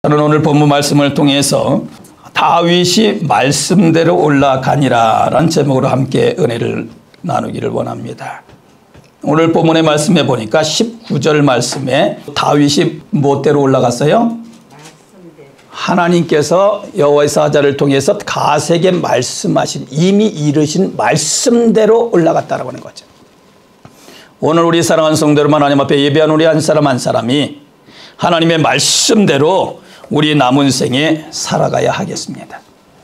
저는 오늘 본문 말씀을 통해서 다윗이 말씀대로 올라가니라 라는 제목으로 함께 은혜를 나누기를 원합니다. 오늘 본문의 말씀에 보니까 19절 말씀에 다윗이 무엇대로 올라갔어요? 하나님께서 여호와의 사자를 통해서 가세에게 말씀하신, 이미 이르신 말씀대로 올라갔다라고 하는 거죠. 오늘 우리 사랑하는 성도 여러분, 하나님 앞에 예배한 우리 한 사람 한 사람이 하나님의 말씀대로 우리 남은 생에 살아가야 하겠습니다.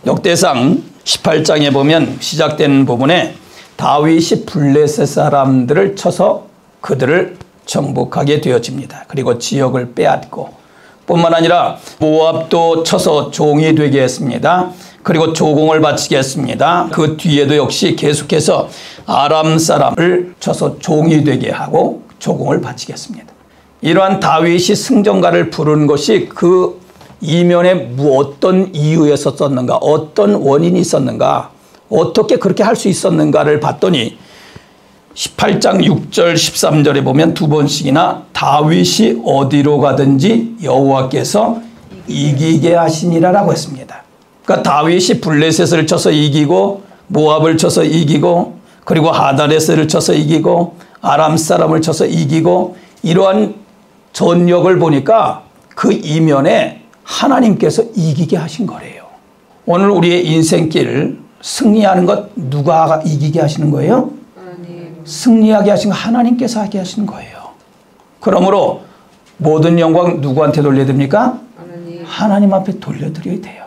역대상 18장에 보면 시작되는 부분에 다윗이 블레셋 사람들을 쳐서 그들을 정복하게 되어집니다. 그리고 지역을 빼앗고 뿐만 아니라 모압도 쳐서 종이 되게 했습니다. 그리고 조공을 바치게 했습니다. 그 뒤에도 역시 계속해서 아람 사람을 쳐서 종이 되게 하고 조공을 바치게 했습니다. 이러한 다윗이 승전가를 부른 것이 그 이면에 어떤 이유에서 썼는가, 어떤 원인이 있었는가, 어떻게 그렇게 할 수 있었는가를 봤더니 18장 6절 13절에 보면 두 번씩이나 다윗이 어디로 가든지 여호와께서 이기게 하시니라라고 했습니다. 그러니까 다윗이 블레셋을 쳐서 이기고 모압을 쳐서 이기고 그리고 하다레스를 쳐서 이기고 아람 사람을 쳐서 이기고 이러한 전력을 보니까 그 이면에 하나님께서 이기게 하신 거래요. 오늘 우리의 인생길 승리하는 것 누가 이기게 하시는 거예요? 승리하게 하신 거 하나님께서 하게 하시는 거예요. 그러므로 모든 영광 누구한테 돌려야 됩니까? 하나님 앞에 돌려드려야 돼요.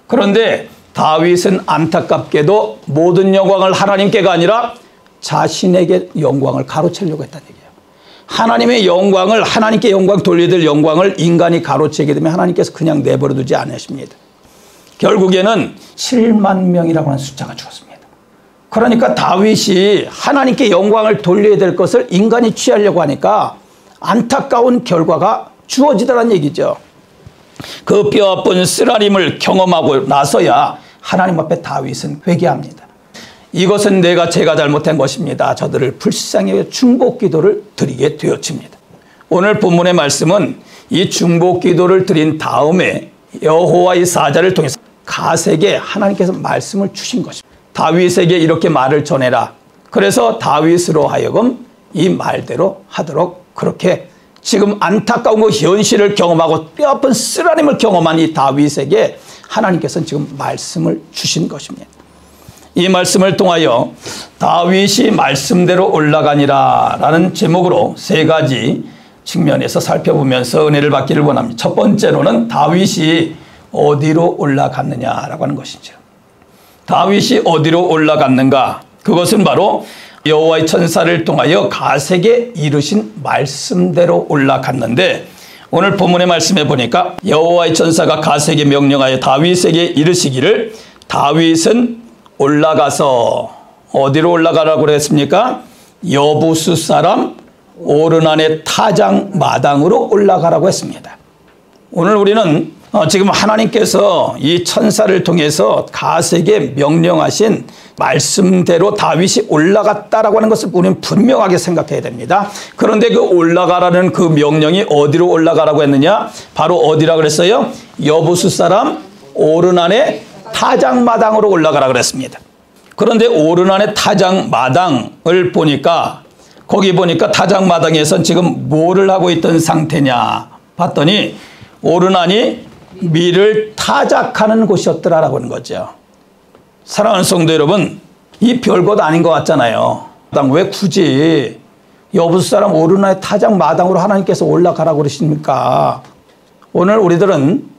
그런데 다윗은 안타깝게도 모든 영광을 하나님께가 아니라 자신에게 영광을 가로채려고 했다는 얘기예요. 하나님의 영광을, 하나님께 영광 돌려야 될 영광을 인간이 가로채게 되면 하나님께서 그냥 내버려 두지 않으십니다. 결국에는 7만 명이라고 하는 숫자가 죽었습니다. 그러니까 다윗이 하나님께 영광을 돌려야 될 것을 인간이 취하려고 하니까 안타까운 결과가 주어지더란 얘기죠. 그 뼈아픈 쓰라림을 경험하고 나서야 하나님 앞에 다윗은 회개합니다. 이것은 제가 잘못한 것입니다. 저들을 불쌍히 여겨 중보기도를 드리게 되어집니다. 오늘 본문의 말씀은 이 중보기도를 드린 다음에 여호와의 사자를 통해서 가세에게 하나님께서 말씀을 주신 것입니다. 다윗에게 이렇게 말을 전해라. 그래서 다윗으로 하여금 이 말대로 하도록, 그렇게 지금 안타까운 그 현실을 경험하고 뼈아픈 쓰라림을 경험한 이 다윗에게 하나님께서는 지금 말씀을 주신 것입니다. 이 말씀을 통하여 다윗이 말씀대로 올라가니라 라는 제목으로 세 가지 측면에서 살펴보면서 은혜를 받기를 원합니다. 첫 번째로는 다윗이 어디로 올라갔느냐라고 하는 것이죠. 다윗이 어디로 올라갔는가? 그것은 바로 여호와의 천사를 통하여 가세에게 이르신 말씀대로 올라갔는데, 오늘 본문의 말씀에 보니까 여호와의 천사가 가세에게 명령하여 다윗에게 이르시기를, 다윗은 올라가서 어디로 올라가라고 그랬습니까? 여부수 사람 오르난의 타장 마당으로 올라가라고 했습니다. 오늘 우리는 지금 하나님께서 이 천사를 통해서 가세에게 명령하신 말씀대로 다윗이 올라갔다라고 하는 것을 우리는 분명하게 생각해야 됩니다. 그런데 그 올라가라는 그 명령이 어디로 올라가라고 했느냐? 바로 어디라 그랬어요? 여부수 사람 오르난의 타작마당으로 올라가라 그랬습니다. 그런데 오르난의 타작마당을 보니까, 거기 보니까 타작마당에선 지금 뭐를 하고 있던 상태냐 봤더니 오르난이 밀을 타작하는 곳이었더라라고 하는 거죠. 사랑하는 성도 여러분, 이 별것 아닌 것 같잖아요. 왜 굳이 여부수 사람 오르난의 타작마당으로 하나님께서 올라가라고 그러십니까? 오늘 우리들은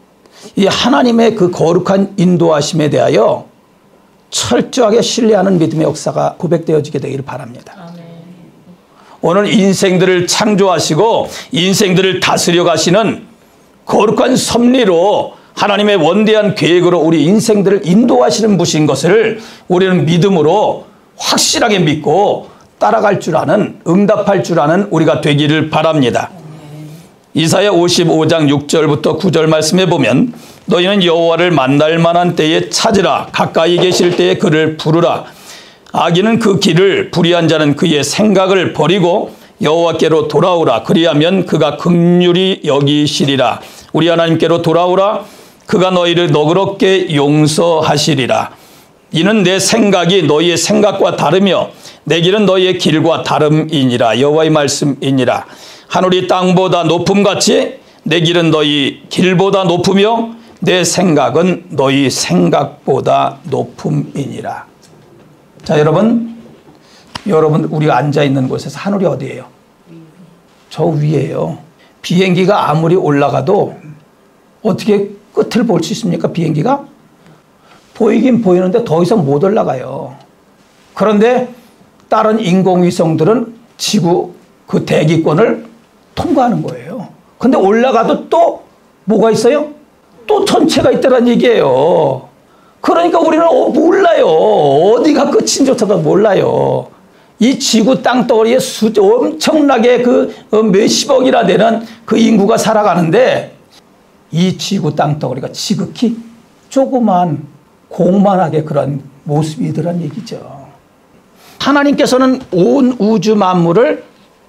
이 하나님의 그 거룩한 인도하심에 대하여 철저하게 신뢰하는 믿음의 역사가 고백되어지게 되기를 바랍니다. 오늘 인생들을 창조하시고 인생들을 다스려 가시는 거룩한 섭리로 하나님의 원대한 계획으로 우리 인생들을 인도하시는 분인 것을 우리는 믿음으로 확실하게 믿고 따라갈 줄 아는, 응답할 줄 아는 우리가 되기를 바랍니다. 이사야 55장 6절부터 9절 말씀에 보면, 너희는 여호와를 만날 만한 때에 찾으라. 가까이 계실 때에 그를 부르라. 악인은 그 길을, 불의한 자는 그의 생각을 버리고 여호와께로 돌아오라. 그리하면 그가 긍휼히 여기시리라. 우리 하나님께로 돌아오라. 그가 너희를 너그럽게 용서하시리라. 이는 내 생각이 너희의 생각과 다르며 내 길은 너희의 길과 다름이니라. 여호와의 말씀이니라. 하늘이 땅보다 높음같이 내 길은 너희 길보다 높으며 내 생각은 너희 생각보다 높음이니라. 자, 여러분 우리가 앉아있는 곳에서 하늘이 어디예요? 저 위에요. 비행기가 아무리 올라가도 어떻게 끝을 볼 수 있습니까? 비행기가? 보이긴 보이는데 더 이상 못 올라가요. 그런데 다른 인공위성들은 지구 그 대기권을 통과하는 거예요. 근데 올라가도 또 뭐가 있어요? 또 전체가 있다는 얘기예요. 그러니까 우리는 몰라요. 어디가 끝인지조차도 몰라요. 이 지구 땅덩어리에 엄청나게 그 몇십억이나 되는 그 인구가 살아가는데 이 지구 땅덩어리가 지극히 조그만 공만하게 그런 모습이더란 얘기죠. 하나님께서는 온 우주 만물을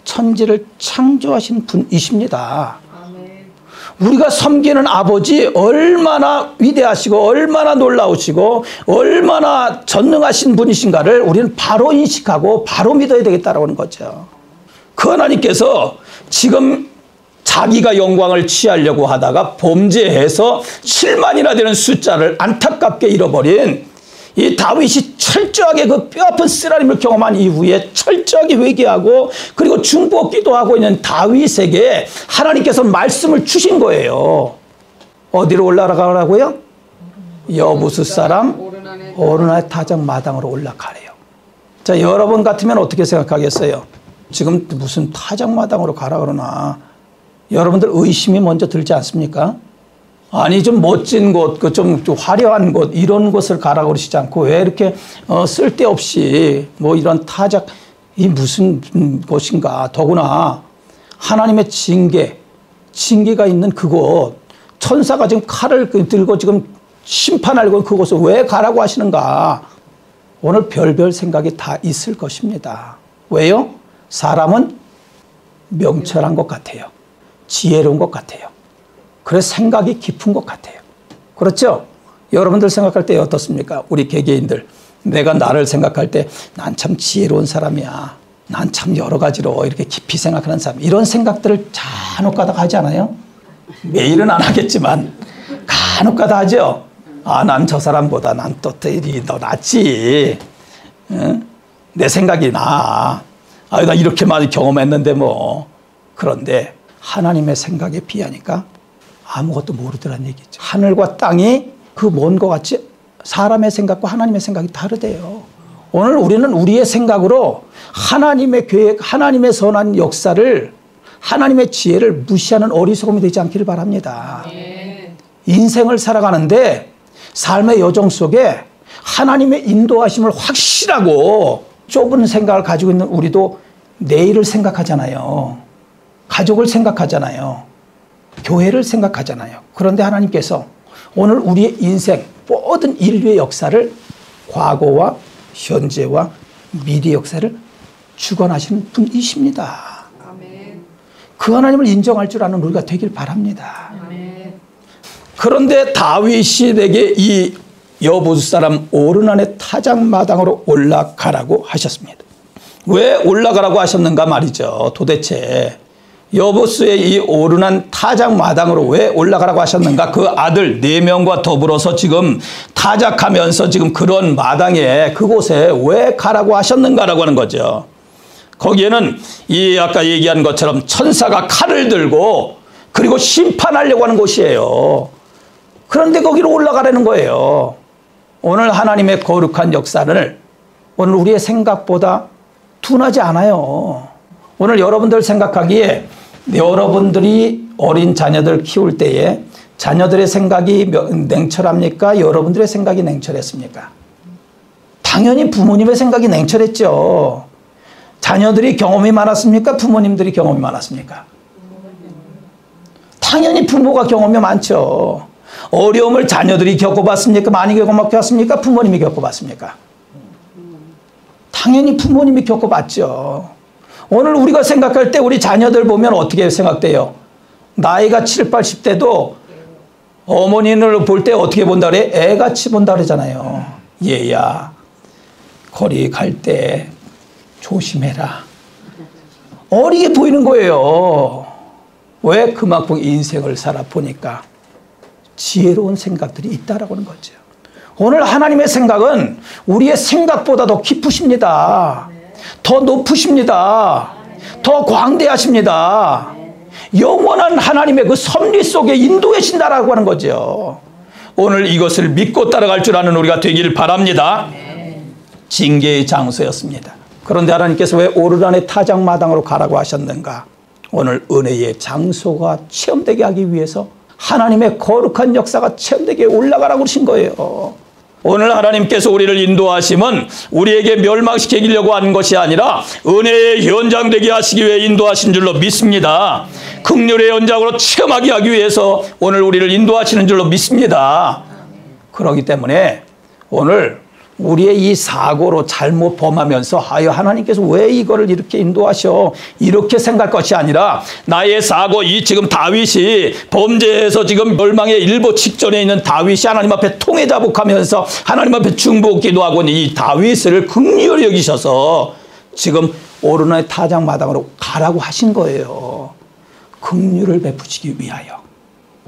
천지를 창조하신 분이십니다. 우리가 섬기는 아버지 얼마나 위대하시고 얼마나 놀라우시고 얼마나 전능하신 분이신가를 우리는 바로 인식하고 바로 믿어야 되겠다라고 하는 거죠. 그 하나님께서 지금 자기가 영광을 취하려고 하다가 범죄해서 7만이나 되는 숫자를 안타깝게 잃어버린 이 다윗이 철저하게 그 뼈아픈 쓰라림을 경험한 이후에 철저하게 회개하고 그리고 중보 기도하고 있는 다윗에게 하나님께서 말씀을 주신 거예요. 어디로 올라가라고요? 여부스 사람 오르나의 타작 마당으로 올라가래요. 자, 여러분 같으면 어떻게 생각하겠어요? 지금 무슨 타작 마당으로 가라 그러나 여러분들 의심이 먼저 들지 않습니까? 아니 좀 멋진 곳, 좀 화려한 곳 이런 곳을 가라고 그러시지 않고 왜 이렇게 쓸데없이 뭐 이런 타작 이 무슨 곳인가. 더구나 하나님의 징계가 있는 그곳 천사가 지금 칼을 들고 지금 심판하려고 그곳을 왜 가라고 하시는가. 오늘 별별 생각이 다 있을 것입니다. 왜요? 사람은 명철한 것 같아요. 지혜로운 것 같아요. 그래서 생각이 깊은 것 같아요. 그렇죠? 여러분들 생각할 때 어떻습니까? 우리 개개인들. 내가 나를 생각할 때 난 참 지혜로운 사람이야. 난 참 여러 가지로 이렇게 깊이 생각하는 사람. 이런 생각들을 간혹가다 하지 않아요? 매일은 안 하겠지만 간혹가다 하죠? 아, 난 저 사람보다 난 또 더 낫지. 응? 내 생각이 나. 아, 나 이렇게 많이 경험했는데 뭐. 그런데 하나님의 생각에 비하니까 아무것도 모르더란 얘기죠. 하늘과 땅이 그 먼 것 같이 사람의 생각과 하나님의 생각이 다르대요. 오늘 우리는 우리의 생각으로 하나님의 계획, 하나님의 선한 역사를, 하나님의 지혜를 무시하는 어리석음이 되지 않기를 바랍니다. 인생을 살아가는데 삶의 여정 속에 하나님의 인도하심을 확실하고 좁은 생각을 가지고 있는 우리도 내일을 생각하잖아요. 가족을 생각하잖아요. 교회를 생각하잖아요. 그런데 하나님께서 오늘 우리의 인생 모든 인류의 역사를 과거와 현재와 미래의 역사를 주관하시는 분이십니다. 아멘. 그 하나님을 인정할 줄 아는 우리가 되길 바랍니다. 아멘. 그런데 다윗에게 이 여부스 사람 오르난의 타작마당으로 올라가라고 하셨습니다. 왜 올라가라고 하셨는가 말이죠. 도대체 여부스의 이 오르난 타작마당으로 왜 올라가라고 하셨는가? 그 아들 4명과 더불어서 지금 타작하면서 지금 그런 마당에 그곳에 왜 가라고 하셨는가라고 하는 거죠. 거기에는 이 아까 얘기한 것처럼 천사가 칼을 들고 그리고 심판하려고 하는 곳이에요. 그런데 거기로 올라가라는 거예요. 오늘 하나님의 거룩한 역사를 오늘 우리의 생각보다 둔하지 않아요. 오늘 여러분들 생각하기에 여러분들이 어린 자녀들 키울 때에 자녀들의 생각이 냉철합니까? 여러분들의 생각이 냉철했습니까? 당연히 부모님의 생각이 냉철했죠. 자녀들이 경험이 많았습니까? 부모님들이 경험이 많았습니까? 당연히 부모가 경험이 많죠. 어려움을 자녀들이 겪어봤습니까? 많이 겪어봤습니까? 부모님이 겪어봤습니까? 당연히 부모님이 겪어봤죠. 오늘 우리가 생각할 때 우리 자녀들 보면 어떻게 생각돼요? 나이가 7, 80대도 어머니를 볼 때 어떻게 본다 그래? 애같이 본다 그러잖아요. 얘야, 거리 갈 때 조심해라. 어리게 보이는 거예요. 왜? 그만큼 인생을 살아보니까 지혜로운 생각들이 있다라고는 거죠. 오늘 하나님의 생각은 우리의 생각보다도 깊으십니다. 더 높으십니다. 더 광대하십니다. 영원한 하나님의 그 섭리 속에 인도하신다라고 하는 거죠. 오늘 이것을 믿고 따라갈 줄 아는 우리가 되길 바랍니다. 징계의 장소였습니다. 그런데 하나님께서 왜 오르란의 타작마당으로 가라고 하셨는가? 오늘 은혜의 장소가 체험되게 하기 위해서 하나님의 거룩한 역사가 체험되게 올라가라고 하신 거예요. 오늘 하나님께서 우리를 인도하심은 우리에게 멸망시키려고 하는 것이 아니라 은혜의 현장 되게 하시기 위해 인도하신 줄로 믿습니다. 긍휼의 현장으로 체험하게 하기 위해서 오늘 우리를 인도하시는 줄로 믿습니다. 그렇기 때문에 오늘 우리의 이 사고로 잘못 범하면서 하나님께서 왜 이거를 이렇게 인도하셔? 이렇게 생각할 것이 아니라 나의 사고, 이 지금 다윗이 범죄해서 지금 멸망의 일보 직전에 있는 다윗이 하나님 앞에 통회자복하면서 하나님 앞에 중보 기도하고 있는 이 다윗을 긍휼히 여기셔서 지금 오르나의 타작마당으로 가라고 하신 거예요. 긍휼을 베푸시기 위하여.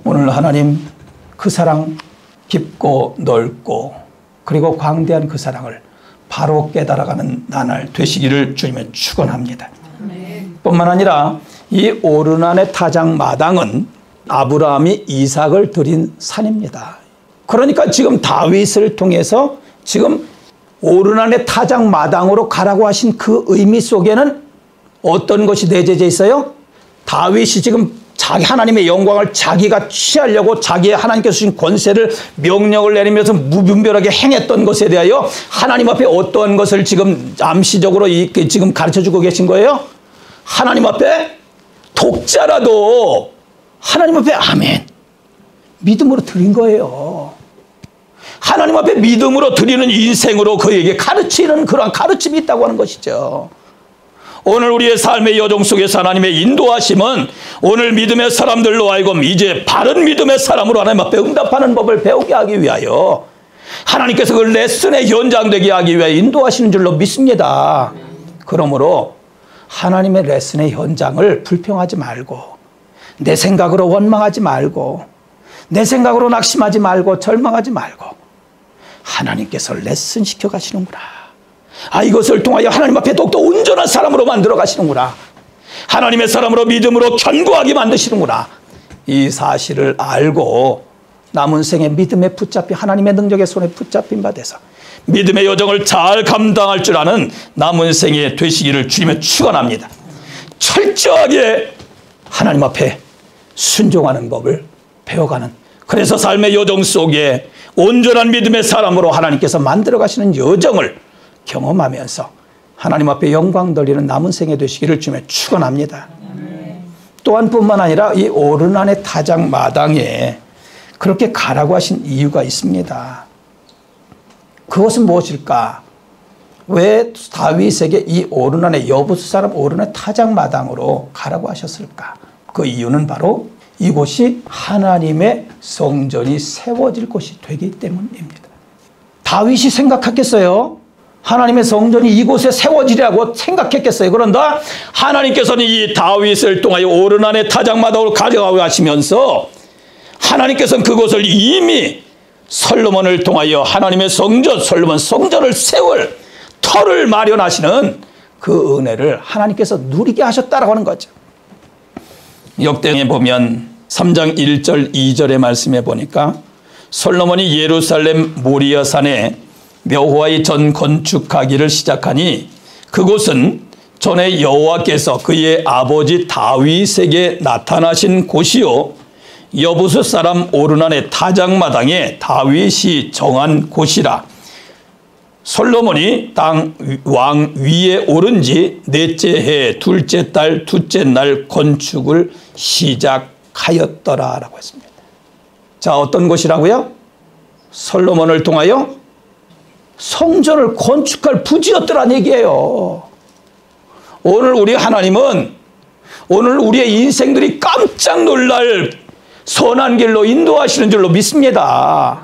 오늘 하나님 그 사랑 깊고 넓고 그리고 광대한 그 사랑을 바로 깨달아가는 나날 되시기를 주님의 축원합니다. 뿐만 아니라 이 오르난의 타작마당은 아브라함이 이삭을 드린 산입니다. 그러니까 지금 다윗을 통해서 지금 오르난의 타작마당으로 가라고 하신 그 의미 속에는 어떤 것이 내재되어 있어요? 다윗이 지금 자기 하나님의 영광을 자기가 취하려고 자기의 하나님께서 주신 권세를 명령을 내리면서 무분별하게 행했던 것에 대하여 하나님 앞에 어떠한 것을 지금 암시적으로 지금 가르쳐주고 계신 거예요? 하나님 앞에 독자라도 하나님 앞에 아멘 믿음으로 드린 거예요. 하나님 앞에 믿음으로 드리는 인생으로 그에게 가르치는 그러한 가르침이 있다고 하는 것이죠. 오늘 우리의 삶의 여정 속에서 하나님의 인도하심은 오늘 믿음의 사람들로 하여금 이제 바른 믿음의 사람으로 하나님 앞에 응답하는 법을 배우게 하기 위하여 하나님께서 그 레슨의 현장 되게 하기 위하여 인도하시는 줄로 믿습니다. 그러므로 하나님의 레슨의 현장을 불평하지 말고 내 생각으로 원망하지 말고 내 생각으로 낙심하지 말고 절망하지 말고 하나님께서 레슨 시켜 가시는구나. 이것을 통하여 하나님 앞에 더욱더 온전한 사람으로 만들어 가시는구나. 하나님의 사람으로 믿음으로 견고하게 만드시는구나. 이 사실을 알고 남은 생에 믿음에 붙잡힌 하나님의 능력의 손에 붙잡힌 바 돼서 믿음의 여정을 잘 감당할 줄 아는 남은 생에 되시기를 주님의 축원합니다. 철저하게 하나님 앞에 순종하는 법을 배워가는, 그래서 삶의 여정 속에 온전한 믿음의 사람으로 하나님께서 만들어 가시는 여정을 경험하면서 하나님 앞에 영광 돌리는 남은 생에 되시기를 주님의 축원합니다. 또한 뿐만 아니라 이 오르난의 타작마당에 그렇게 가라고 하신 이유가 있습니다. 그것은 무엇일까? 왜 다윗에게 이 오르난의 여부수 사람 오르난의 타작마당으로 가라고 하셨을까? 그 이유는 바로 이곳이 하나님의 성전이 세워질 곳이 되기 때문입니다. 다윗이 생각했겠어요? 하나님의 성전이 이곳에 세워지리라고 생각했겠어요? 그런가 하나님께서는 이 다윗을 통하여 오르난의 타작마당으로 가져가고 하시면서 하나님께서는 그곳을 이미 솔로몬을 통하여 하나님의 성전, 솔로몬 성전을 세울 터를 마련하시는 그 은혜를 하나님께서 누리게 하셨다라고 하는 거죠. 역대에 보면 3장 1절 2절의 말씀에 보니까 솔로몬이 예루살렘 모리아산에 묘호와의 전 건축하기를 시작하니 그곳은 전에 여호와께서 그의 아버지 다윗에게 나타나신 곳이요 여부수 사람 오르난의 타작마당에 다윗이 정한 곳이라. 솔로몬이 땅 왕 위에 오른 지 넷째 해 둘째 달 둘째 날 건축을 시작하였더라라고 했습니다. 자, 어떤 곳이라고요? 솔로몬을 통하여 성전을 건축할 부지였더란 얘기예요. 오늘 우리 하나님은 오늘 우리의 인생들이 깜짝 놀랄 선한 길로 인도하시는 줄로 믿습니다.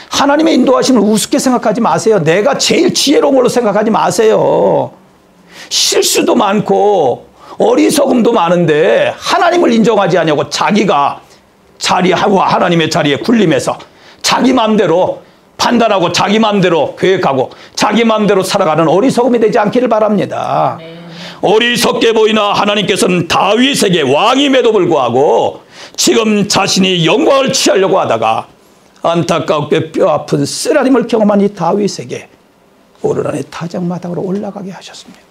하나님의 인도하심을 우습게 생각하지 마세요. 내가 제일 지혜로운 걸로 생각하지 마세요. 실수도 많고 어리석음도 많은데 하나님을 인정하지 않냐고 자기가 자리하고 하나님의 자리에 군림해서 자기 마음대로 판단하고 자기 마음대로 계획하고 자기 마음대로 살아가는 어리석음이 되지 않기를 바랍니다. 어리석게 보이나 하나님께서는 다윗에게 왕임에도 불구하고 지금 자신이 영광을 취하려고 하다가 안타깝게 뼈아픈 쓰라림을 경험한 이 다윗에게 오르난의 타작마당으로 올라가게 하셨습니다.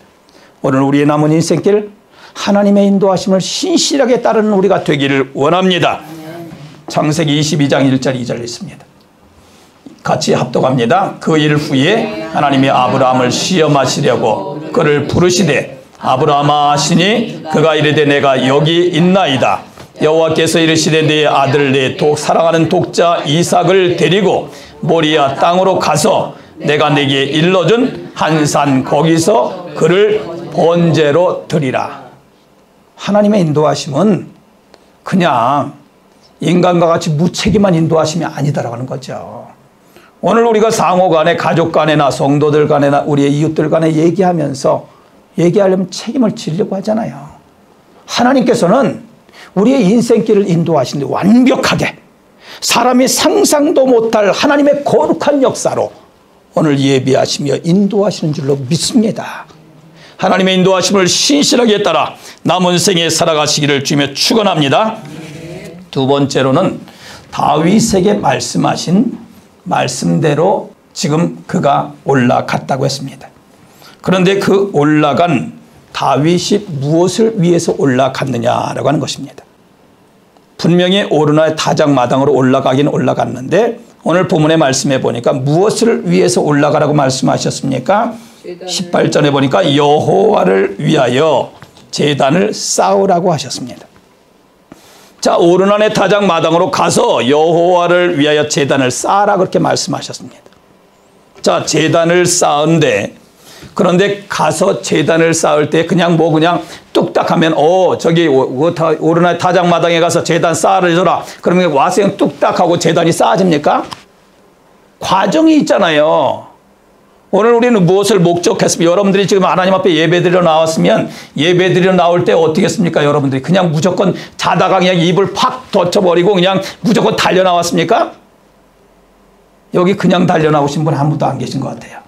오늘 우리의 남은 인생길 하나님의 인도하심을 신실하게 따르는 우리가 되기를 원합니다. 창세기 22장 1절 2절 있습니다. 같이 합독합니다. 그 일 후에 하나님이 아브라함을 시험하시려고 그를 부르시되 아브라함아 하시니 그가 이르되 내가 여기 있나이다. 여호와께서 이르시되 네 아들 내 사랑하는 독자 이삭을 데리고 모리아 땅으로 가서 내가 내게 일러준 한 산 거기서 그를 번제로 드리라. 하나님의 인도하심은 그냥 인간과 같이 무책임한 인도하심이 아니다라고 하는 거죠. 오늘 우리가 상호 간에 가족 간에나 성도들 간에나 우리의 이웃들 간에 얘기하려면 책임을 지려고 하잖아요. 하나님께서는 우리의 인생길을 인도하시는데 완벽하게 사람이 상상도 못할 하나님의 거룩한 역사로 오늘 예비하시며 인도하시는 줄로 믿습니다. 하나님의 인도하심을 신실하게 따라 남은 생에 살아가시기를 주며 축원합니다. 두 번째로는 다윗에게 말씀하신 말씀대로 지금 그가 올라갔다고 했습니다. 그런데 그 올라간 다윗이 무엇을 위해서 올라갔느냐라고 하는 것입니다. 분명히 오르나의 타작마당으로 올라가긴 올라갔는데 오늘 본문의 말씀해 보니까 무엇을 위해서 올라가라고 말씀하셨습니까? 18절에 보니까 여호와를 위하여 제단을 쌓으라고 하셨습니다. 자, 오르난의 타작마당으로 가서 여호와를 위하여 제단을 쌓아라 그렇게 말씀하셨습니다. 자, 제단을 쌓은데 그런데 가서 제단을 쌓을 때 그냥 뚝딱 하면 저기 오르난 타작마당에 가서 제단 쌓아줘라 그러면 와서 그냥 뚝딱 하고 제단이 쌓아집니까? 과정이 있잖아요. 오늘 우리는 무엇을 목적했습니까? 여러분들이 지금 하나님 앞에 예배드리러 나왔으면 예배드리러 나올 때 어떻게 했습니까? 여러분들이 그냥 무조건 자다가 그냥 입을 팍 덮쳐버리고 그냥 무조건 달려 나왔습니까? 여기 그냥 달려 나오신 분 아무도 안 계신 것 같아요.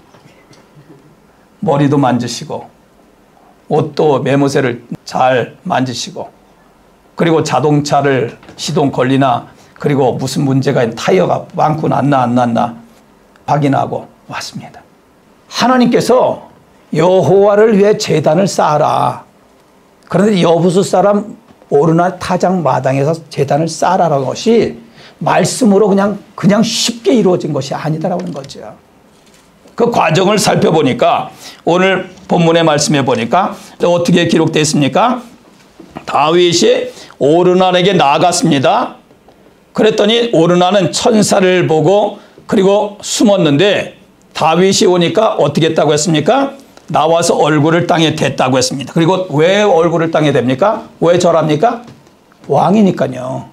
머리도 만지시고 옷도 매무새를 잘 만지시고 그리고 자동차를 시동 걸리나 그리고 무슨 문제가 있는 타이어가 많고 났나 안 났나 확인하고 왔습니다. 하나님께서 여호와를 위해 제단을 쌓아라. 그런데 여부수 사람 오르난 타작마당에서 제단을 쌓아라라는 것이 말씀으로 그냥 쉽게 이루어진 것이 아니다라고 하는 거죠. 그 과정을 살펴보니까 오늘 본문의 말씀해 보니까 어떻게 기록되어 있습니까? 다윗이 오르난에게 나아갔습니다. 그랬더니 오르난은 천사를 보고 그리고 숨었는데 다윗이 오니까 어떻게 했다고 했습니까? 나와서 얼굴을 땅에 댔다고 했습니다. 그리고 왜 얼굴을 땅에 댑니까? 왜 절합니까? 왕이니까요.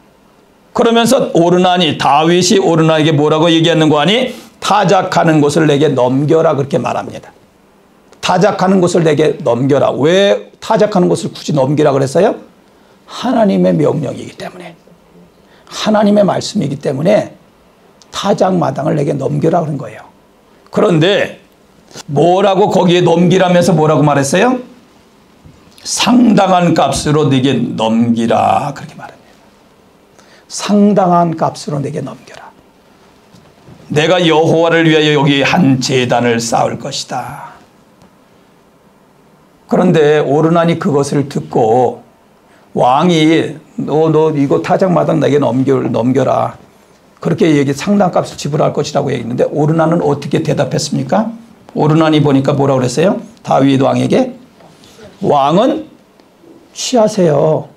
그러면서 다윗이 오르난에게 뭐라고 얘기하는 거 아니? 타작하는 곳을 내게 넘겨라 그렇게 말합니다. 타작하는 곳을 내게 넘겨라. 왜 타작하는 곳을 굳이 넘기라 그랬어요? 하나님의 명령이기 때문에 하나님의 말씀이기 때문에 타작마당을 내게 넘겨라 그런 거예요. 그런데 뭐라고 거기에 넘기라면서 뭐라고 말했어요? 상당한 값으로 내게 넘기라 그렇게 말합니다. 상당한 값으로 내게 넘겨라. 내가 여호와를 위하여 여기 한 제단을 쌓을 것이다. 그런데 오르난이 그것을 듣고 왕이 너 이거 타작마당 내게 넘겨라. 그렇게 상당값을 지불할 것이라고 얘기했는데 오르난은 어떻게 대답했습니까? 오르난이 보니까 뭐라고 그랬어요? 다윗 왕에게 왕은 취하세요.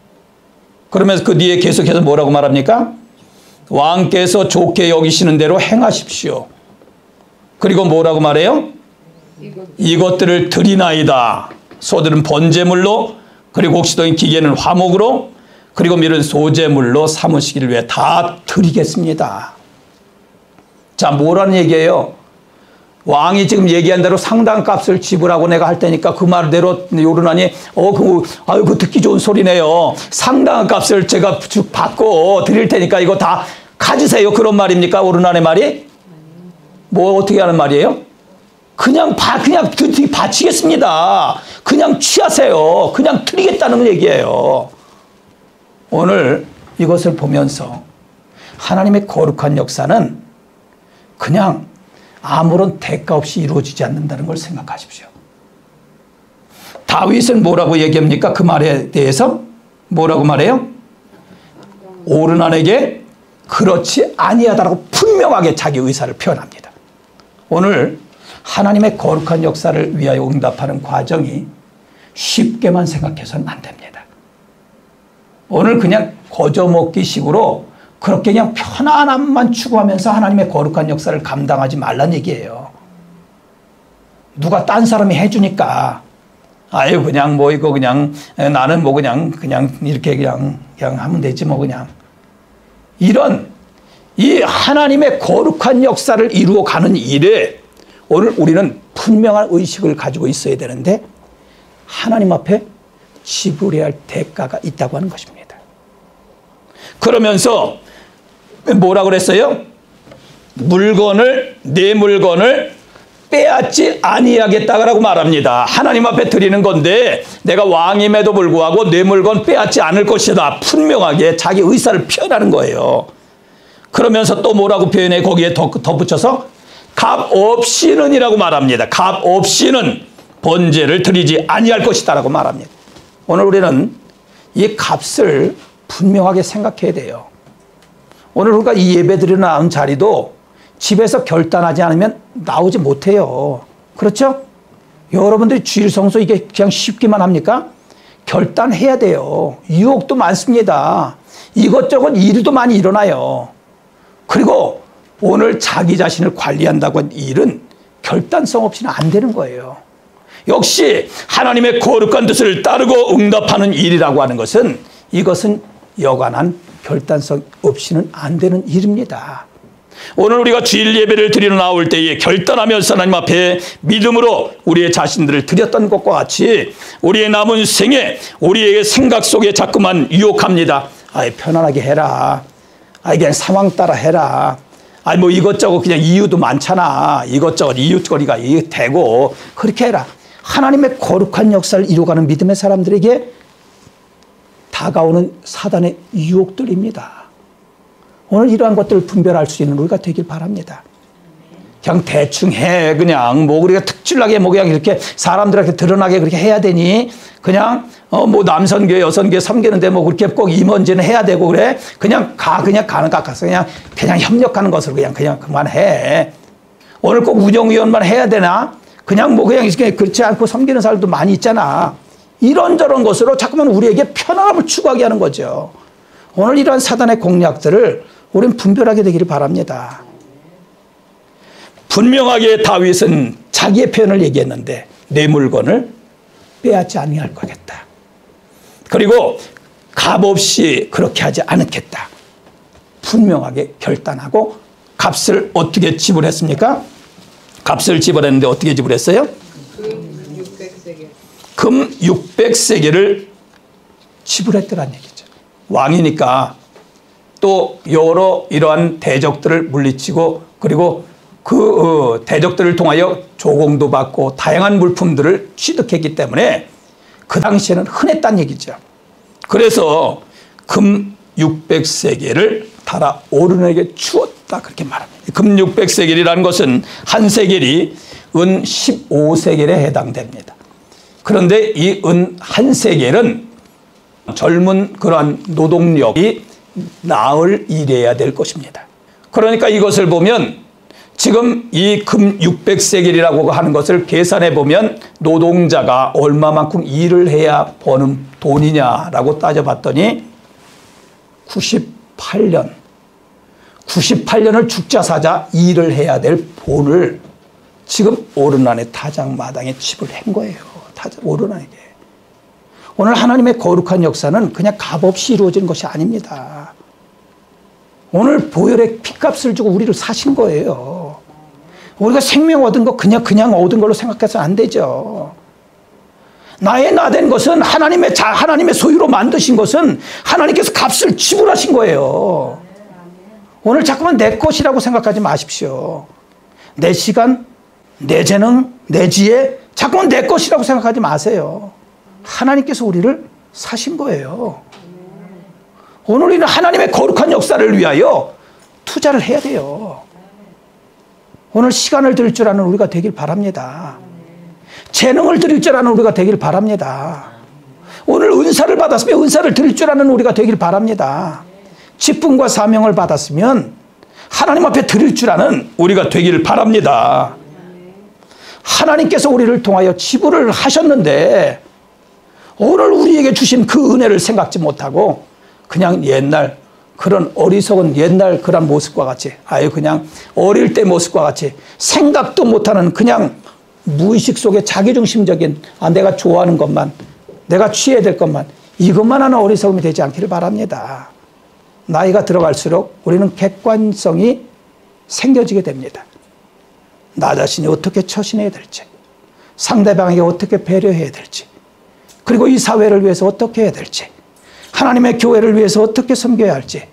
그러면서 그 뒤에 계속해서 뭐라고 말합니까? 왕께서 좋게 여기시는 대로 행하십시오. 그리고 뭐라고 말해요? 이것들을 드리나이다. 소들은 번제물로 그리고 혹시도 기계는 화목으로 그리고 미른 소재물로 삼으시기를 위해 다 드리겠습니다. 자, 뭐라는 얘기예요? 왕이 지금 얘기한 대로 상당 값을 지불하고 내가 할 테니까 그 말대로 요르나니 그 듣기 좋은 소리네요. 상당한 값을 제가 받고 드릴 테니까 이거 다 가지세요. 그런 말입니까? 오르난의 말이? 뭐 어떻게 하는 말이에요? 그냥 바치겠습니다. 그냥 취하세요. 그냥 드리겠다는 얘기예요. 오늘 이것을 보면서 하나님의 거룩한 역사는 그냥 아무런 대가 없이 이루어지지 않는다는 걸 생각하십시오. 다윗은 뭐라고 얘기합니까? 그 말에 대해서 뭐라고 말해요? 오르난에게 그렇지 아니하다라고 분명하게 자기 의사를 표현합니다. 오늘 하나님의 거룩한 역사를 위하여 응답하는 과정이 쉽게만 생각해서는 안 됩니다. 오늘 그냥 거저먹기 식으로 그렇게 그냥 편안함만 추구하면서 하나님의 거룩한 역사를 감당하지 말란 얘기예요. 누가 딴 사람이 해주니까 아유 그냥 뭐 이거 그냥 나는 뭐 그냥 이렇게 그냥 하면 되지 뭐 그냥 이런 이 하나님의 거룩한 역사를 이루어가는 일에 오늘 우리는 분명한 의식을 가지고 있어야 되는데 하나님 앞에 지불해야 할 대가가 있다고 하는 것입니다. 그러면서 뭐라고 그랬어요? 내 물건을 빼앗지 아니하겠다라고 말합니다. 하나님 앞에 드리는 건데 내가 왕임에도 불구하고 내 물건 빼앗지 않을 것이다. 분명하게 자기 의사를 표현하는 거예요. 그러면서 또 뭐라고 표현해? 거기에 덧붙여서 값 없이는 이라고 말합니다. 값 없이는 번제를 드리지 아니할 것이다 라고 말합니다. 오늘 우리는 이 값을 분명하게 생각해야 돼요. 오늘 우리가 이 예배드리러 나온 자리도 집에서 결단하지 않으면 나오지 못해요. 그렇죠? 여러분들이 주일 성소 이게 그냥 쉽게만 합니까? 결단해야 돼요. 유혹도 많습니다. 이것저것 일도 많이 일어나요. 그리고 오늘 자기 자신을 관리한다고 한 일은 결단성 없이는 안 되는 거예요. 역시 하나님의 거룩한 뜻을 따르고 응답하는 일이라고 하는 것은 이것은 여간한 결단성 없이는 안 되는 일입니다. 오늘 우리가 주일 예배를 드리러 나올 때에 결단하면서 하나님 앞에 믿음으로 우리의 자신들을 드렸던 것과 같이 우리의 남은 생에 우리의 생각 속에 자꾸만 유혹합니다. 편안하게 해라. 그냥 상황 따라 해라. 뭐 이것저것 그냥 이유도 많잖아. 이것저것 이유거리가 되고 그렇게 해라. 하나님의 거룩한 역사를 이루어가는 믿음의 사람들에게 다가오는 사단의 유혹들입니다. 오늘 이러한 것들을 분별할 수 있는 우리가 되길 바랍니다. 그냥 대충 해. 그냥 뭐 우리가 특출나게 뭐 그냥 이렇게 사람들한테 드러나게 그렇게 해야 되니 그냥 뭐 남선교 여선교 섬기는데 뭐 그렇게 꼭 임원제는 해야 되고 그래. 그냥 가는 것 같아서 그냥 협력하는 것으로 그냥 그만해. 오늘 꼭 운영위원만 해야 되나? 그냥 뭐 그냥 이렇게 그렇지 않고 섬기는 사람도 많이 있잖아. 이런저런 것으로 자꾸만 우리에게 편안함을 추구하게 하는 거죠. 오늘 이러한 사단의 공략들을 우리는 분별하게 되기를 바랍니다. 분명하게 다윗은 자기의 표현을 얘기했는데 내 물건을 빼앗지 아니할 거겠다. 그리고 값없이 그렇게 하지 않겠다. 분명하게 결단하고 값을 어떻게 지불했습니까? 값을 지불했는데 어떻게 지불했어요? 금 600세겔을 지불했더란 얘기죠. 왕이니까 또 여러 이러한 대적들을 물리치고 그리고 그 대적들을 통하여 조공도 받고 다양한 물품들을 취득했기 때문에 그 당시에는 흔했다는 얘기죠. 그래서 금 600세겔을 달아 오르난에게 주었다 그렇게 말합니다. 금 600세겔이라는 것은 한 세겔이 은 15세겔에 해당됩니다. 그런데 이 은 한 세겔은 젊은 그러한 노동력이 나을 일해야 될 것입니다. 그러니까 이것을 보면 지금 이 금 600세겔이라고 하는 것을 계산해 보면 노동자가 얼마만큼 일을 해야 버는 돈이냐라고 따져봤더니 98년을 죽자 사자 일을 해야 될 본을 지금 오르난의 타작마당에 지불한 거예요. 오르난에게. 오늘 하나님의 거룩한 역사는 그냥 값없이 이루어진 것이 아닙니다. 오늘 보혈의 피값을 주고 우리를 사신 거예요. 우리가 생명 얻은 거 그냥 얻은 걸로 생각해서는 안 되죠. 나의 나 된 것은 하나님의 소유로 만드신 것은 하나님께서 값을 지불하신 거예요. 오늘 자꾸만 내 것이라고 생각하지 마십시오. 내 시간, 내 재능, 내 지혜, 자꾸만 내 것이라고 생각하지 마세요. 하나님께서 우리를 사신 거예요. 오늘 우리는 하나님의 거룩한 역사를 위하여 투자를 해야 돼요. 오늘 시간을 드릴 줄 아는 우리가 되길 바랍니다. 재능을 드릴 줄 아는 우리가 되길 바랍니다. 오늘 은사를 받았으면 은사를 드릴 줄 아는 우리가 되길 바랍니다. 직분과 사명을 받았으면 하나님 앞에 드릴 줄 아는 우리가 되길 바랍니다. 하나님께서 우리를 통하여 지불을 하셨는데 오늘 우리에게 주신 그 은혜를 생각지 못하고 그냥 옛날 그런 어리석은 옛날 그런 모습과 같이 그냥 어릴 때 모습과 같이 생각도 못하는 그냥 무의식 속에 자기중심적인 내가 좋아하는 것만 내가 취해야 될 것만 이것만 하는 어리석음이 되지 않기를 바랍니다. 나이가 들어갈수록 우리는 객관성이 생겨지게 됩니다. 나 자신이 어떻게 처신해야 될지 상대방에게 어떻게 배려해야 될지 그리고 이 사회를 위해서 어떻게 해야 될지 하나님의 교회를 위해서 어떻게 섬겨야 할지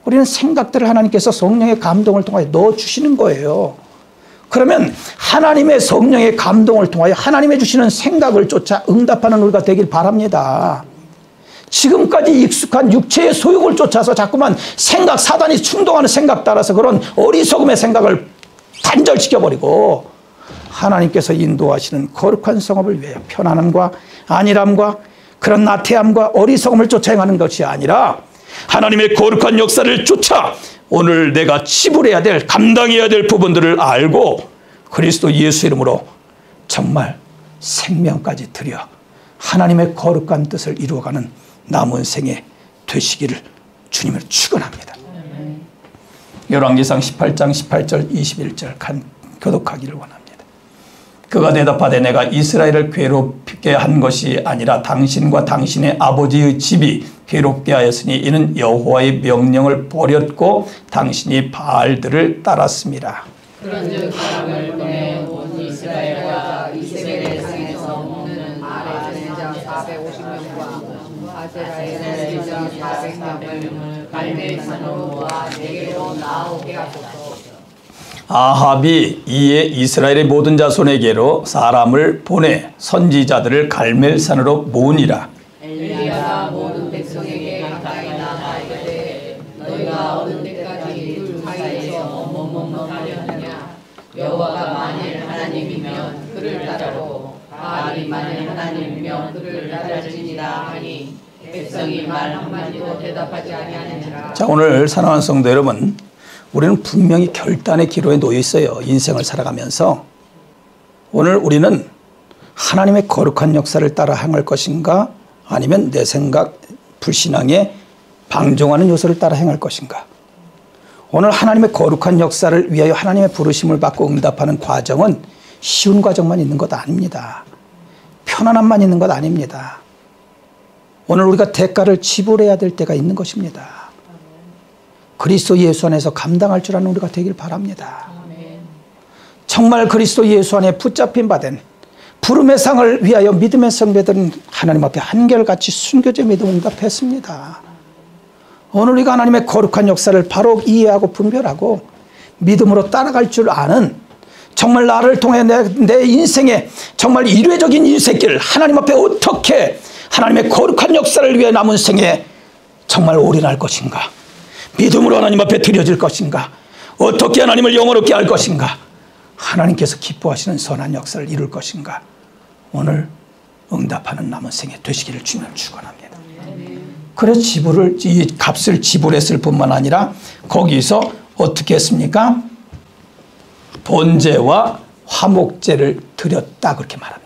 우리는 생각들을 하나님께서 성령의 감동을 통하여 넣어주시는 거예요. 그러면 하나님의 성령의 감동을 통하여 하나님의 주시는 생각을 쫓아 응답하는 우리가 되길 바랍니다. 지금까지 익숙한 육체의 소욕을 쫓아서 자꾸만 사단이 충동하는 생각 따라서 그런 어리석음의 생각을 단절시켜버리고 하나님께서 인도하시는 거룩한 성업을 위하여 편안함과 안일함과 그런 나태함과 어리석음을 쫓아 행하는 것이 아니라 하나님의 거룩한 역사를 쫓아 오늘 내가 지불해야 될 감당해야 될 부분들을 알고 그리스도 예수 이름으로 정말 생명까지 드려 하나님의 거룩한 뜻을 이루어가는 남은 생에 되시기를 주님을 축원합니다. 열왕기상 18장 18절 21절 교독하기를 원합니다. 그가 대답하되 내가 이스라엘을 괴롭게 한 것이 아니라 당신과 당신의 아버지의 집이 괴롭게 하였으니 이는 여호와의 명령을 버렸고 당신이 바알들을 따랐습니다. 그런즉 사람을 보내 온 이스라엘과 이세벨의 상에서 먹는 아레 제자 450명과 아세라의 제자 400명을 갈멜산으로 모아 내게로 나오게 하소서. 아합이 이에 이스라엘의 모든 자손에게로 사람을 보내 선지자들을 갈멜산으로 모으니라. 엘리야가 모든 백성에게 가까이 나가 이르되 너희가 어느 때까지 둘 사이에서 머뭇머뭇하려느냐. 여호와가 만일 하나님이면 그를 따르고 바알이 만일 하나님이면 그를 따를지니라 하니 백성이 말 한마디도 대답하지 아니하니라. 자, 오늘 사랑하는 성도 여러분, 우리는 분명히 결단의 기로에 놓여 있어요. 인생을 살아가면서 오늘 우리는 하나님의 거룩한 역사를 따라 행할 것인가 아니면 내 생각 불신앙에 방종하는 요소를 따라 행할 것인가. 오늘 하나님의 거룩한 역사를 위하여 하나님의 부르심을 받고 응답하는 과정은 쉬운 과정만 있는 것 아닙니다. 편안함만 있는 것 아닙니다. 오늘 우리가 대가를 지불해야 될 때가 있는 것입니다. 그리스도 예수 안에서 감당할 줄 아는 우리가 되길 바랍니다. 정말 그리스도 예수 안에 붙잡힌 바 된 부름의 상을 위하여 믿음의 성배들은 하나님 앞에 한결같이 순교제 믿음 응답했습니다. 오늘 우리가 하나님의 거룩한 역사를 바로 이해하고 분별하고 믿음으로 따라갈 줄 아는 정말 나를 통해 내 인생의 정말 일회적인 인생길 하나님 앞에 어떻게 하나님의 거룩한 역사를 위해 남은 생에 정말 올인할 것인가, 믿음으로 하나님 앞에 드려질 것인가, 어떻게 하나님을 영원롭게 할 것인가, 하나님께서 기뻐하시는 선한 역사를 이룰 것인가, 오늘 응답하는 남은 생에 되시기를 주님을 축원합니다. 그래서 이 값을 지불했을 뿐만 아니라 거기서 어떻게 했습니까? 번제와 화목제를 드렸다 그렇게 말합니다.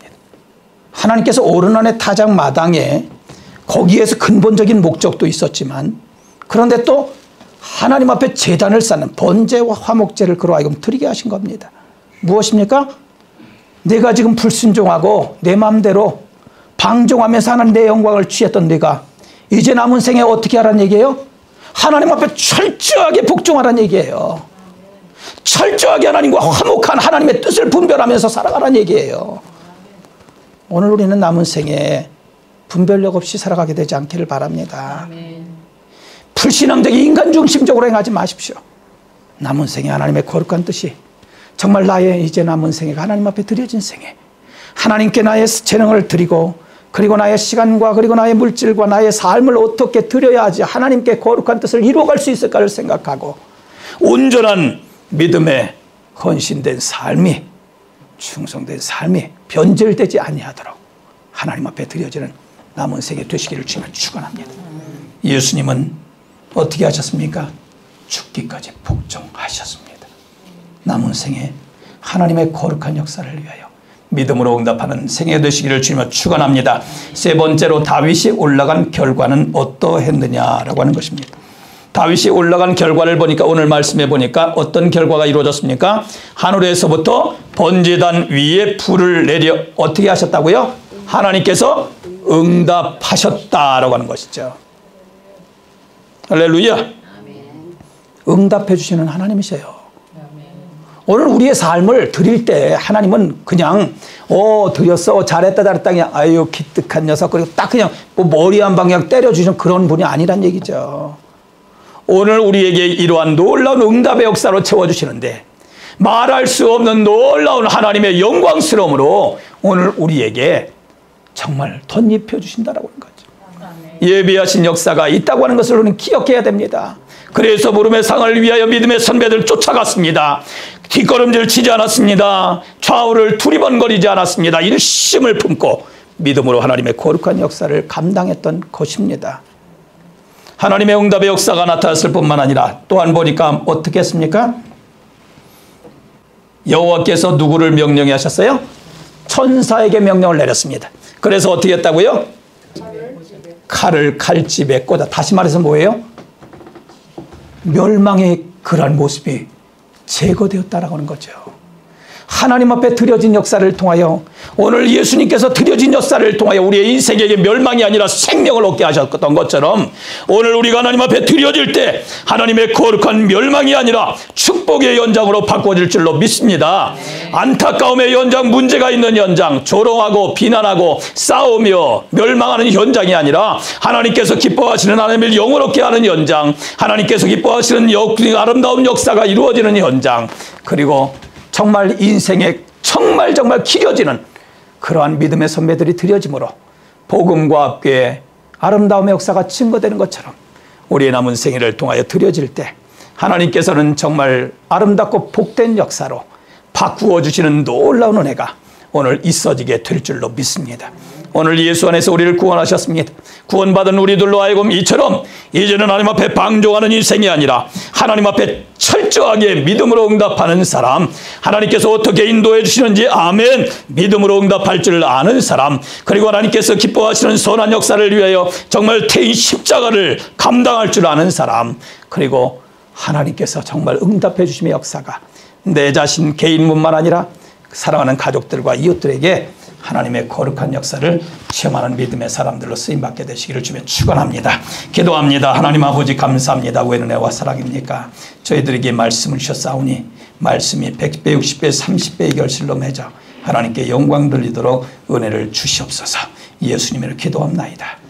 하나님께서 오르난의 타작 마당에 거기에서 근본적인 목적도 있었지만 그런데 또 하나님 앞에 제단을 쌓는 번제와 화목제를 그로 하여금 드리게 하신 겁니다. 무엇입니까? 내가 지금 불순종하고 내 마음대로 방종하면서 하나님 내 영광을 취했던 네가 이제 남은 생에 어떻게 하라는 얘기예요? 하나님 앞에 철저하게 복종하라는 얘기예요. 철저하게 하나님과 화목한 하나님의 뜻을 분별하면서 살아가라는 얘기예요. 오늘 우리는 남은 생에 분별력 없이 살아가게 되지 않기를 바랍니다. 아멘. 불신앙적인 인간 중심적으로 행하지 마십시오. 남은 생에 하나님의 거룩한 뜻이 정말 나의 이제 남은 생애가 하나님 앞에 드려진 생애, 하나님께 나의 재능을 드리고 그리고 나의 시간과 그리고 나의 물질과 나의 삶을 어떻게 드려야지 하나님께 거룩한 뜻을 이루어갈 수 있을까를 생각하고 온전한 믿음에 헌신된 삶이, 충성된 삶이 변절되지 아니하도록 하나님 앞에 드려지는 남은 생애 되시기를 주님을 축원합니다. 예수님은 어떻게 하셨습니까? 죽기까지 복종하셨습니다. 남은 생에 하나님의 거룩한 역사를 위하여 믿음으로 응답하는 생애 되시기를 주님을 축원합니다. 세 번째로 다윗이 올라간 결과는 어떠했느냐라고 하는 것입니다. 다윗이 올라간 결과를 보니까 오늘 말씀해 보니까 어떤 결과가 이루어졌습니까? 하늘에서부터 번제단 위에 불을 내려 어떻게 하셨다고요? 하나님께서 응답하셨다라고 하는 것이죠. 할렐루야. 응답해 주시는 하나님이세요. 오늘 우리의 삶을 드릴 때 하나님은 그냥 드렸어 잘했다 그냥 아유 기특한 녀석 그리고 딱 그냥 뭐 머리 한 방향 때려주시는 그런 분이 아니란 얘기죠. 오늘 우리에게 이러한 놀라운 응답의 역사로 채워주시는데 말할 수 없는 놀라운 하나님의 영광스러움으로 오늘 우리에게 정말 덧입혀 주신다라고 하는 거죠. 예비하신 역사가 있다고 하는 것을 우리는 기억해야 됩니다. 그래서 부름의 상을 위하여 믿음의 선배들 쫓아갔습니다. 뒷걸음질 치지 않았습니다. 좌우를 두리번거리지 않았습니다. 일심을 품고 믿음으로 하나님의 거룩한 역사를 감당했던 것입니다. 하나님의 응답의 역사가 나타났을 뿐만 아니라 또한 보니까 어떻게 했습니까? 여호와께서 누구를 명령해 하셨어요? 천사에게 명령을 내렸습니다. 그래서 어떻게 했다고요? 칼을 칼집에 꽂아. 다시 말해서 뭐예요? 멸망의 그러한 모습이 제거되었다라고 하는 거죠. 하나님 앞에 드려진 역사를 통하여 오늘 예수님께서 드려진 역사를 통하여 우리의 인생에게 멸망이 아니라 생명을 얻게 하셨던 것처럼 오늘 우리가 하나님 앞에 드려질 때 하나님의 거룩한 멸망이 아니라 축복의 연장으로 바꿔질 줄로 믿습니다. 안타까움의 연장, 문제가 있는 연장, 조롱하고 비난하고 싸우며 멸망하는 현장이 아니라 하나님께서 기뻐하시는 하나님을 영원롭게 하는 연장, 하나님께서 기뻐하시는 아름다운 역사가 이루어지는 현장, 그리고 정말 인생에 정말 길어지는 그러한 믿음의 선배들이 드려짐으로 복음과 함께 아름다움의 역사가 증거되는 것처럼 우리의 남은 생애를 통하여 드려질 때 하나님께서는 정말 아름답고 복된 역사로 바꾸어 주시는 놀라운 은혜가 오늘 있어지게 될 줄로 믿습니다. 오늘 예수 안에서 우리를 구원하셨습니다. 구원받은 우리들로 하여금 이처럼 이제는 하나님 앞에 방종하는 인생이 아니라 하나님 앞에 철저하게 믿음으로 응답하는 사람, 하나님께서 어떻게 인도해 주시는지 아멘 믿음으로 응답할 줄 아는 사람, 그리고 하나님께서 기뻐하시는 선한 역사를 위하여 정말 태인 십자가를 감당할 줄 아는 사람, 그리고 하나님께서 정말 응답해 주심의 역사가 내 자신 개인뿐만 아니라 사랑하는 가족들과 이웃들에게 하나님의 거룩한 역사를 체험하는 믿음의 사람들로 쓰임받게 되시기를 주며 축원합니다. 기도합니다. 하나님 아버지 감사합니다. 왜 은혜와 사랑입니까? 저희들에게 말씀을 주셨사오니 말씀이 100배, 60배, 30배의 결실로 맺어 하나님께 영광 돌리도록 은혜를 주시옵소서. 예수님으로 기도합나이다.